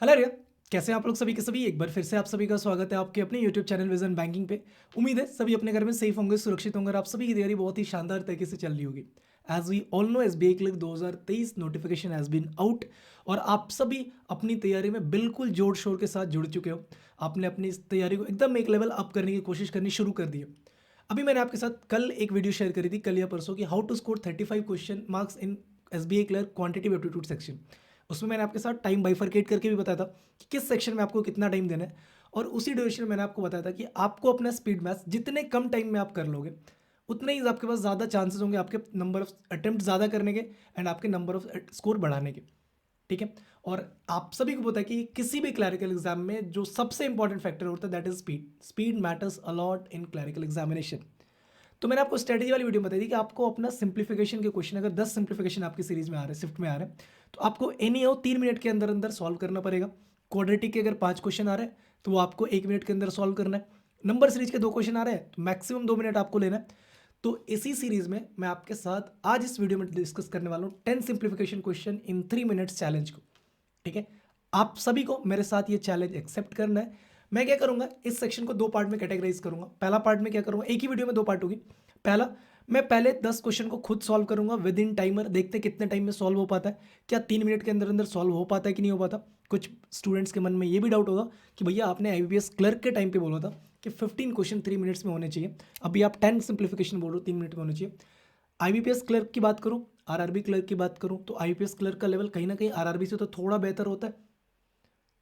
Hello रिया। कैसे हैं आप लोग सभी के सभी। एक बार फिर से आप सभी का स्वागत है आपके अपने यूट्यूब चैनल विजन बैंकिंग पे। उम्मीद है सभी अपने घर में सेफ होंगे, सुरक्षित होंगे और आप सभी की तैयारी बहुत ही शानदार तरीके से चल रही होगी। As we all know SBI clerk 2023 notification has been out और आप सभी अपनी तैयारी में बिल्कुल जोर शोर के साथ जुड़ चुके हो। आपने अपनी इस तैयारी को एकदम एक लेवल अप करने की कोशिश करनी शुरू कर दी है। अभी मैंने आपके साथ कल एक वीडियो शेयर करी थी, कल या परसों की, how to score 35 question marks in SBI clerk quantitative aptitude section. उसमें मैंने आपके साथ टाइम बाइफरकेट करके भी बताया था कि किस सेक्शन में आपको कितना टाइम देना है। और उसी ड्यूरेशन में मैंने आपको बताया था कि आपको अपना स्पीड मैथ्स जितने कम टाइम में आप कर लोगे उतने ही आपके पास ज़्यादा चांसेस होंगे आपके नंबर ऑफ अटेम्प्ट ज़्यादा करने के एंड आपके नंबर ऑफ स्कोर बढ़ाने के। ठीक है। और आप सभी को पता है कि किसी भी क्लैरिकल एग्जाम में जो सबसे इंपॉर्टेंट फैक्टर होता है that is speed. Speed matters a lot in clerical examination. तो मैंने आपको स्ट्रेटेजी वाली वीडियो में बताई थी कि आपको अपना सिंप्लीफिकेशन के क्वेश्चन, अगर 10 सिंप्लीफिकेशन आपकी सीरीज में आ रहे हैं, शिफ्ट में आ रहे हैं, तो आपको एनी हाउ 3 मिनट के अंदर अंदर सॉल्व करना पड़ेगा। क्वाड्रेटिक के अगर 5 क्वेश्चन आ रहे हैं तो वो आपको 1 मिनट के अंदर सॉल्व करना है। नंबर सीरीज के 2 क्वेश्चन आ रहे हैं तो मैक्सिमम 2 मिनट आपको लेना है। तो इसी सीरीज में मैं आपके साथ आज इस वीडियो में डिस्कस करने वाला हूँ 10 simplification question in 3 minutes challenge को। ठीक है। आप सभी को मेरे साथ ये चैलेंज एक्सेप्ट करना है। मैं क्या करूंगा, इस सेक्शन को 2 पार्ट में कैटेगराइज करूंगा। पहला पार्ट में क्या करूंगा, एक ही वीडियो में 2 पार्ट होगी। पहला, मैं पहले 10 क्वेश्चन को खुद सॉल्व करूंगा विद इन टाइमर, देखते हैं कितने टाइम में सॉल्व हो पाता है, क्या 3 मिनट के अंदर अंदर सॉल्व हो पाता है कि नहीं हो पाता। कुछ स्टूडेंट्स के मन में ये भी डाउट होगा कि भैया आपने आईबीपीएस क्लर्क के टाइम पे बोला था कि 15 क्वेश्चन 3 मिनट्स में होने चाहिए, अभी आप 10 सिंप्लीफिकेशन बोल रहे हो 3 मिनट में होने चाहिए। आईबीपीएस क्लर्क की बात करूं, आरआरबी क्लर्क की बात करूं, तो आईबीपीएस क्लर्क का लेवल कहीं ना कहीं आरआरबी से तो थोड़ा बेहतर होता है।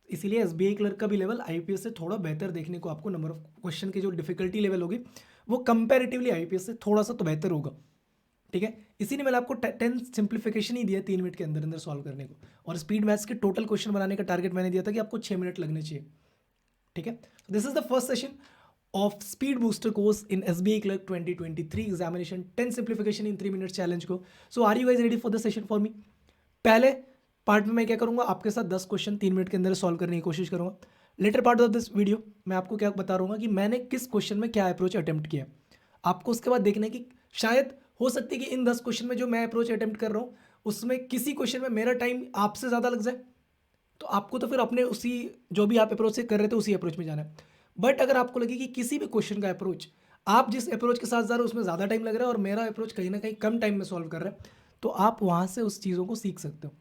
इसीलिए एसबीआई क्लर्क का भी लेवल आईपीएस से थोड़ा बेहतर देखने को आपको, नंबर ऑफ क्वेश्चन की जो डिफिकल्टी लेवल होगी वो कंपैरेटिवली आईपीएस से थोड़ा सा तो बेहतर होगा। ठीक है। इसीलिए मैंने आपको 10 सिंप्लीफिकेशन ही दिया 3 मिनट के अंदर अंदर सॉल्व करने को। और स्पीड मैथ्स के टोटल क्वेश्चन बनाने का टारगेट मैंने दिया था कि आपको 6 मिनट लगने चाहिए। ठीक है। This is the first session of speed booster course in SBI clerk 2023 examination 10 simplification in 3 minute challenge को। So are you guys ready for the session for me. पहले पार्ट में मैं क्या करूंगा, आपके साथ 10 क्वेश्चन 3 मिनट के अंदर सॉल्व करने की कोशिश करूंगा। Later part of this video मैं आपको क्या बता रहा हूँ कि मैंने किस क्वेश्चन में क्या अप्रोच अटेम्प्ट किया। आपको उसके बाद देखना है कि शायद हो सकती है कि इन 10 क्वेश्चन में जो मैं अप्रोच अटेम्प्ट कर रहा हूँ उसमें किसी क्वेश्चन में मेरा टाइम आपसे ज़्यादा लग जाए, तो आपको तो फिर अपने उसी जो भी आप अप्रोच से कर रहे थे उसी अप्रोच में जाना है। बट अगर आपको लगे कि किसी भी क्वेश्चन का अप्रोच, आप जिस अप्रोच के साथ जा रहे हो उसमें ज़्यादा टाइम लग रहा है और मेरा अप्रोच कहीं ना कहीं कम टाइम में सॉल्व कर रहा है, तो आप वहाँ से उस चीज़ों को सीख सकते हो।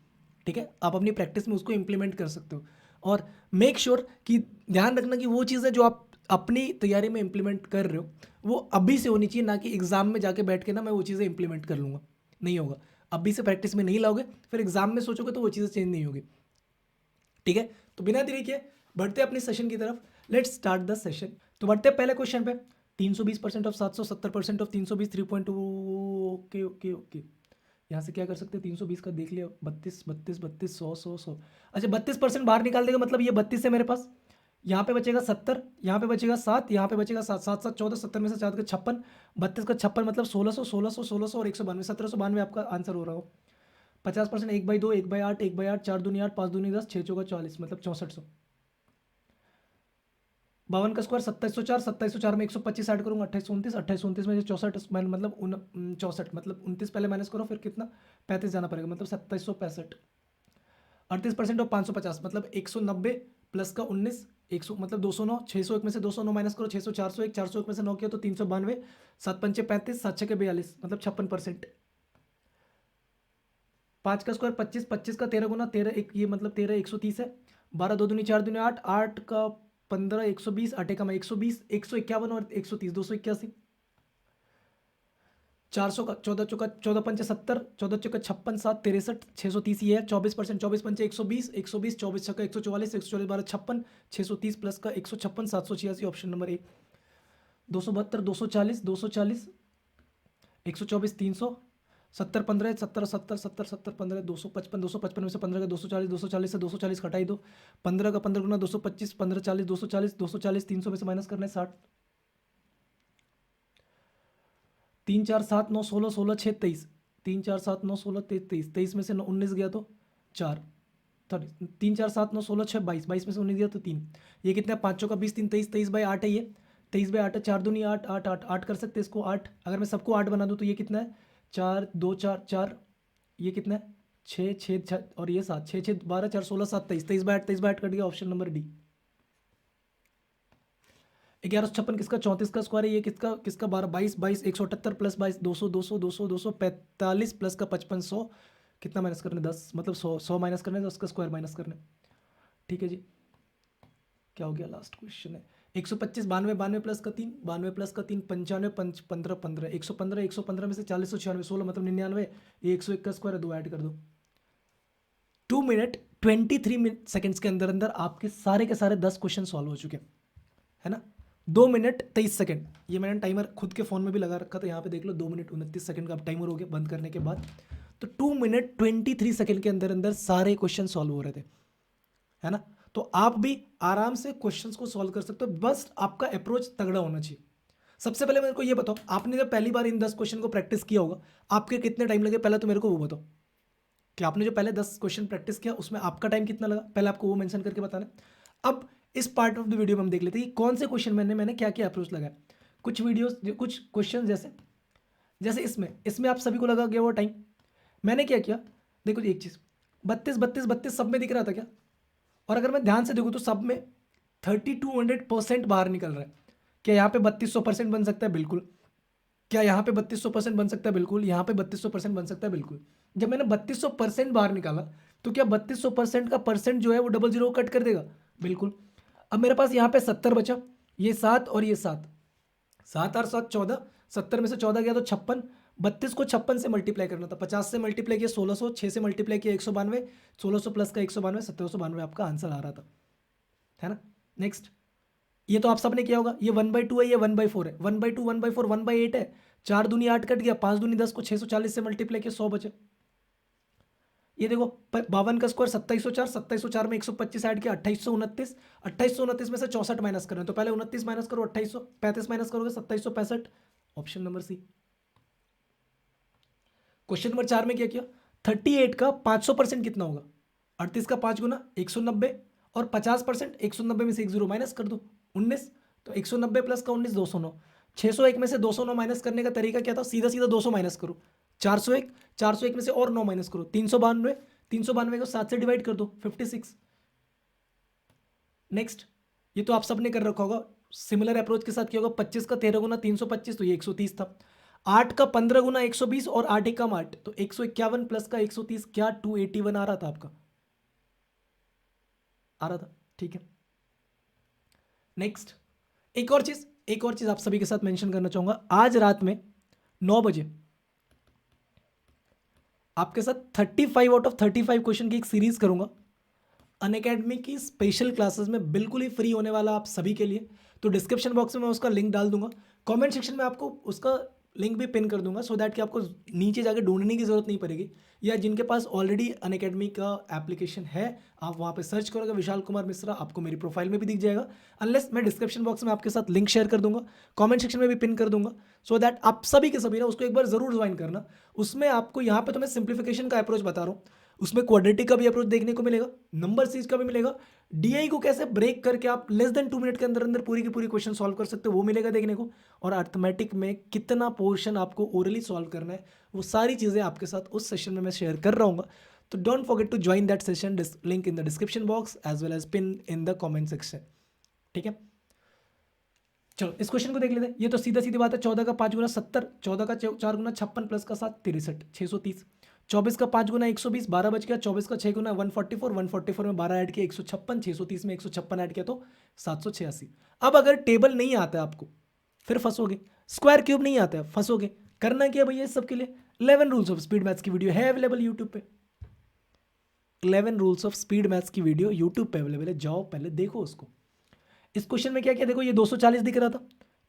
ठीक है। आप अपनी प्रैक्टिस में उसको इंप्लीमेंट कर सकते हो। और मेक श्योर कि ध्यान रखना कि वो चीज़ें जो आप अपनी तैयारी में इंप्लीमेंट कर रहे हो वो अभी से होनी चाहिए, ना कि एग्जाम में जाके बैठ के ना मैं वो चीज़ें इंप्लीमेंट कर लूँगा। नहीं होगा। अभी से प्रैक्टिस में नहीं लाओगे फिर एग्जाम में सोचोगे तो वो चीज़ें चेंज नहीं होगी। ठीक है। तो बिना देरी के बढ़ते अपने सेशन की तरफ। Let's start the session. तो बढ़ते पहले क्वेश्चन पे। 320% of 770% of 320 3.2। Okay okay okay. यहाँ से क्या कर सकते हैं, 320 का देख लिया, 32 32 32 100 100 100। अच्छा 32% बाहर निकाल देगा, मतलब ये 32 है मेरे पास। यहाँ पे बचेगा 70, यहाँ पे बचेगा 7, यहाँ पे बचेगा 7 7 7 14, 70 में से 4 का 56, 32 का 56 मतलब 1600 1600 1600 और 192 1792 आपका आंसर हो रहा हो। 50% 1/2 1/8 1/8 4 दूनी 8 5 दूनी 10 6 चौका 44 मतलब 6400। 52 का स्क्वायर 2704, 2704 में 125 ऐड करूंगा 2829, 2829 में 64 मतलब 64 मतलब 29 पहले माइनस करो फिर कितना 35 जाना पड़ेगा मतलब 2765। 38% और 550 मतलब 190 प्लस का 19 100 मतलब 209, 601 में से 209 माइनस करो 600 401, 401 में से 9 किया तो 392, 7 35 7 6 42 मतलब 56%। 5 का स्क्वायर 25, 25 का 13 गुना 13 एक ये मतलब 13 130 है। 12 दो दूनी 4 दूनी 8, 8 का 15 120, 8 का मैं 120, 151 और 130 281। 400 का 14 चौका 14 पंचे 70, 14 चौका 56 7 63 630 ये है। 24%, 24 पंचे 120, 120 24 छक्का 144, 144 12 56, 630 प्लस का 156 786 ऑप्शन नंबर ए। 272 240 240, 124 300, 70 15 70 70 70 70 15 255, 255 में से 15 का 240, 240 से 240 घटाई दो। 15 का 15 गुना 225, 15 40 240, 240 300 में से माइनस करना है 60। 3 4 7 9 16 16 6 23, 3 4 7 9 16 23, 23 में से 19 गया तो 4, सॉरी 3 4 7 9 16 6 22, 22 में से 19 गया तो 3। ये कितना है, 5 का 20 3 23, 23/8 है ये। 23/8 है, 4 दूनी 8 8 8 8 कर सकते हैं इसको 8। अगर मैं सबको 8 बना दूँ तो ये कितना है, 4 2 4 4, ये कितना है छः छः छः और ये 7, 6 6 12 4 16 7 23, 23 कट गया, ऑप्शन नंबर डी। 1156 किसका, 34 का स्क्वायर है, ये किसका किसका 12 22 22 178 प्लस 22 200 200 200 245 प्लस का 55 100, कितना माइनस करने 10, मतलब 100 100 माइनस करने 10 का स्क्वायर माइनस करने। ठीक है जी, क्या हो गया, लास्ट क्वेश्चन है। 125 92 92 प्लस का 3 92 प्लस का 3 95 15 15 115 115 में से 40 96 16 मतलब 99, ये 101 का स्क्वायर है, 2 ऐड कर दो। 2 मिनट 23 सेकंड्स के अंदर अंदर आपके सारे 10 क्वेश्चन सॉल्व हो चुके हैं, है ना। 2 मिनट 23 सेकंड, ये मैंने टाइमर खुद के फ़ोन में भी लगा रखा था, यहाँ पे देख लो 2 मिनट 29 सेकंड का टाइमर हो गया बंद करने के बाद। तो 2 मिनट 23 सेकंड के अंदर अंदर सारे क्वेश्चन सॉल्व हो रहे थे, है ना। तो आप भी आराम से क्वेश्चंस को सॉल्व कर सकते हो, बस आपका अप्रोच तगड़ा होना चाहिए। सबसे पहले मेरे को ये बताओ, आपने जब पहली बार इन 10 क्वेश्चन को प्रैक्टिस किया होगा, आपके कितने टाइम लगे, पहले तो मेरे को वो बताओ कि आपने जो पहले 10 क्वेश्चन प्रैक्टिस किया उसमें आपका टाइम कितना लगा, पहले आपको वो मेंशन करके बताना। अब इस पार्ट ऑफ द वीडियो में हम देख लेते हैं कि कौन से क्वेश्चन मैंने क्या क्या अप्रोच लगाया। कुछ वीडियोस कुछ क्वेश्चन जैसे जैसे इसमें आप सभी को लगा गया वो टाइम, मैंने क्या किया, देखो एक चीज़ 32 32 32 सब में दिख रहा था क्या, और अगर मैं ध्यान से देखूँ तो सब में 3200% बाहर निकल रहा है। क्या यहाँ पे 3200% बन सकता है, बिल्कुल। क्या यहाँ पे 3200% बन सकता है, बिल्कुल। यहाँ पे 3200% बन सकता है, बिल्कुल। जब मैंने 3200% बाहर निकाला तो क्या 3200% का परसेंट जो है वो डबल जीरो कट कर देगा, बिल्कुल। अब मेरे पास यहाँ पे 70 बचा, ये 7 और ये 7, 7 और 7 14, 70 में से 14 गया तो 56, 32 को 56 से मल्टीप्लाई करना था, 50 से मल्टीप्लाई किया 1600, 6 से मल्टीप्लाई किया 192, 1600 प्लस का 192, 1792 आपका आंसर आ रहा था, है ना। नेक्स्ट, ये तो आप सबने किया होगा, ये 1/2 है, ये 1/4 है, 1/2 1/4 1/8 है, 4 दूनी 8 कट गया, 5 दूनी 10 को 640 से मल्टीप्लाई किया 100 बचे। ये देखो 52 का स्क्वायर 2704, 2704 में 125 ऐड किया 2829, 2829 में से 64 माइनस करना है, तो पहले 29 माइनस करो, 2800, 35 माइनस करोगे 2765, option number C. Question number 4 में क्या किया, 38 का 500% कितना होगा, 38 का 5 गुना 190 और 50%, 190 में से 10 माइनस कर दो 19, तो 190 प्लस का 19 209, 601 में से 209 माइनस करने का तरीका क्या था, सीधा सीधा 200 माइनस करो, 401, 401 में से और 9 माइनस करो, 392, 392 को 7 से डिवाइड कर दो 56। नेक्स्ट, ये तो आप सबने कर रखा होगा, सिमिलर अप्रोच के साथ किया होगा, 25 का 13 गुना 325, तो ये 130 था। 8 का 15 गुना 120 और 8 एकम 8, तो 151 प्लस का 130, क्या 281 आ रहा था आपका, आ रहा था, ठीक है। नेक्स्ट, एक और चीज आप सभी के साथ मेंशन करना चाहूंगा, आज रात में 9 बजे आपके साथ 35 आउट ऑफ 35 क्वेश्चन की एक सीरीज करूंगा अनअकैडमी की स्पेशल क्लासेस में, बिल्कुल ही फ्री होने वाला आप सभी के लिए। तो डिस्क्रिप्शन बॉक्स में मैं उसका लिंक डाल दूंगा, कमेंट सेक्शन में आपको उसका लिंक भी पिन कर दूंगा, सो दैट कि आपको नीचे जाके ढूंढने की जरूरत नहीं पड़ेगी, या जिनके पास ऑलरेडी अनअकैडमी का एप्लीकेशन है आप वहाँ पे सर्च करोगे विशाल कुमार मिश्रा, आपको मेरी प्रोफाइल में भी दिख जाएगा, अनलेस मैं डिस्क्रिप्शन बॉक्स में आपके साथ लिंक शेयर कर दूंगा, कमेंट सेक्शन में भी पिन कर दूंगा, सो दैट आप सभी के सभी ना उसको एक बार जरूर ज्वाइन करना। उसमें आपको यहाँ पे तो मैं सिंप्लीफिकेशन का अप्रोच बता रहा हूँ, उसमें क्वाड्रेटिक का भी अप्रोच देखने को मिलेगा, नंबर सीरीज का भी मिलेगा, डीआई को कैसे ब्रेक करके आप लेस देन 2 मिनट के अंदर अंदर पूरी की पूरी क्वेश्चन सॉल्व कर सकते हो वो मिलेगा देखने को, और अर्थमेटिक में कितना पोर्शन आपको ओरली सॉल्व करना है वो सारी चीज़ें आपके साथ उस सेशन में मैं शेयर कर रहा हूँ। तो don't forget to join that session, link in the description box as well as pin in the comment section, ठीक है। चलो इस क्वेश्चन को देख लेते हैं, ये तो सीधा सीधी बात है, 14 का 5 गुना 70, 14 का 4 गुना 56 प्लस का 7 63 630, 24 का 5 गुना 120 12 बच गया, 24 का 6 गुना 144, 144 में 12 ऐड किया 156, 630 में 156 ऐड किया तो 786। अब अगर टेबल नहीं आता है आपको फिर फंसोगे, स्क्वायर क्यूब नहीं आता है फंसोगे, करना क्या भैया इस सबके लिए 11 रूल्स ऑफ स्पीड मैथ्स की वीडियो है अवेलेबल यूट्यूब पे, 11 रूल्स ऑफ स्पीड मैथ्स की वीडियो यूट्यूब पे अवेलेबल है, जाओ पहले देखो उसको। इस क्वेश्चन में क्या क्या देखो, ये 240 दिख रहा था,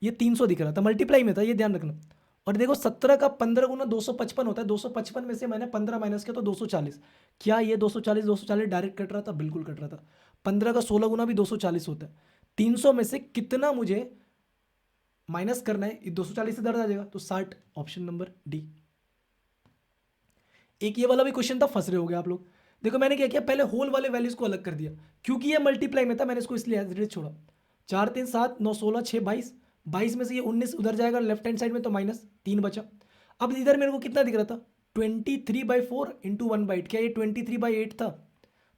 ये 300 दिख रहा था, मल्टीप्लाई में था, ये ध्यान रखना। और देखो 17 का 15 गुना 255 होता है, 255 में से मैंने 15 माइनस किया तो 240, क्या ये 240 डायरेक्ट कट रहा था, बिल्कुल कट रहा था। 15 का 16 गुना भी 240 होता है, 300 में से कितना मुझे माइनस करना है, 240 से दर्ज आ जाएगा तो 60, ऑप्शन नंबर डी। एक ये वाला भी क्वेश्चन था, फंस रहे हो गए आप लोग। देखो मैंने क्या किया, पहले होल वाले वैल्यूज को अलग कर दिया, क्योंकि ये मल्टीप्लाई में था मैंने इसको इसलिए एज इट इज छोड़ा। 4 3 7 9 16 6 22, 22 में से ये 19 उधर जाएगा लेफ्ट हैंड साइड में तो -3 बचा। अब इधर मेरे को कितना दिख रहा था, 23/4 इंटू 1/8, क्या ये 23/8 था?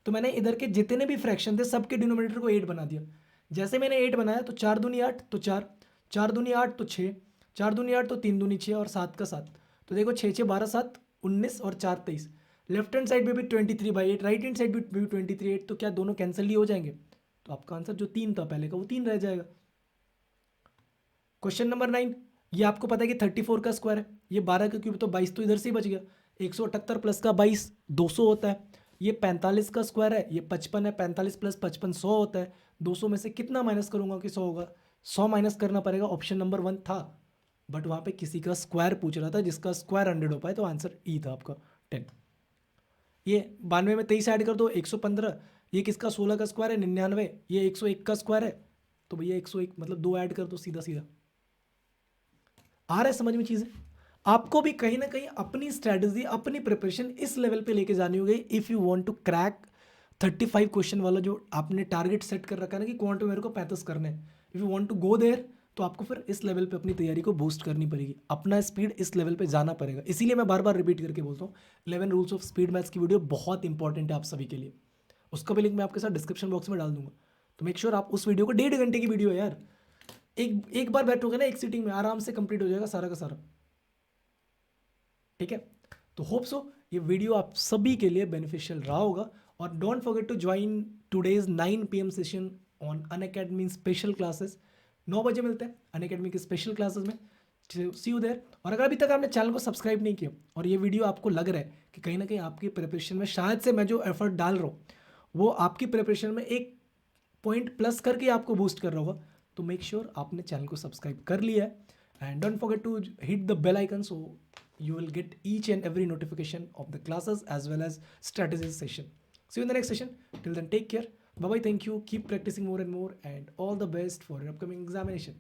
तो मैंने इधर के जितने भी फ्रैक्शन थे सबके डिनोमिनेटर को 8 बना दिया। जैसे मैंने 8 बनाया तो 4 दूनी 8 तो 4, 4 दूनी 8 तो 6, 4 दूनी 8 तो 3 दूनी 6 और 7 का 7। तो देखो 6 6 12 7 19 और 4 23। लेफ्ट हैंड साइड में भी 23/8, राइट हैंड साइड में भी 23/8, तो क्या दोनों कैंसिल ही हो जाएंगे? तो आपका आंसर जो 3 था पहले का वो 3 रह जाएगा। क्वेश्चन नंबर 9, ये आपको पता है कि 34 का स्क्वायर है, ये 12 का क्यूब, तो 22 तो इधर से ही बच गया। 178 प्लस का 22 200 होता है। ये 45 का स्क्वायर है, ये 55 है, 45 प्लस 55 100 होता है। 200 में से कितना माइनस करूंगा कि 100 होगा? 100 माइनस करना पड़ेगा। ऑप्शन नंबर 1 था, बट वहाँ पे किसी का स्क्वायर पूछ रहा था जिसका स्क्वायर 100 हो पाए, तो आंसर ई था आपका 10। ये 92 में 23 ऐड कर दो 115। ये किसका 16 का स्क्वायर है 99। ये 101 का स्क्वायर है, तो भैया 101 मतलब 2 ऐड कर दो, सीधा सीधा। आ रहा है समझ में चीज़ें? आपको भी कहीं ना कहीं अपनी स्ट्रैटेजी, अपनी प्रिपरेशन इस लेवल पे लेके जानी होगी if you want to crack 35 question वाला जो आपने टारगेट सेट कर रखा है ना कि क्वांट में मेरे को 35 करने हैं। If you want to go there, तो आपको फिर इस लेवल पे अपनी तैयारी को बूस्ट करनी पड़ेगी, अपना स्पीड इस लेवल पे जाना पड़ेगा। इसीलिए मैं बार बार रिपीट करके बोलता हूँ 11 रूल्स ऑफ स्पीड मैथ्स की वीडियो बहुत इंपॉर्टेंट है आप सभी के लिए। उसका भी लिंक मैं आपके साथ डिस्क्रिप्शन बॉक्स में डाल दूंगा, तो मेक श्योर आप उस वीडियो को 1.5 घंटे की वीडियो है यार, एक एक बार बैठोगे ना एक सीटिंग में आराम से कंप्लीट हो जाएगा सारा का सारा। ठीक है, तो होप सो ये वीडियो आप सभी के लिए बेनिफिशियल रहा होगा। और don't forget to join today's 9 PM session on Unacademy special classes. 9 बजे मिलते हैं अनअकैडमी के स्पेशल क्लासेस में। See you there. और अगर अभी तक आपने चैनल को सब्सक्राइब नहीं किया और ये वीडियो आपको लग रहा है कि कहीं ना कहीं आपकी प्रिपरेशन में शायद से मैं जो एफर्ट डाल रहा हूँ वो आपकी प्रिपरेशन में एक पॉइंट प्लस करके आपको बूस्ट कर रहा होगा, तो मेक श्योर आपने चैनल को सब्सक्राइब कर लिया है। And don't forget to hit the bell icon so you will get each and every notification of the classes as well as strategies session. See you in the next session. Till then, take care. Bye bye. Thank you. Keep practicing more and more, and all the best for your upcoming examination.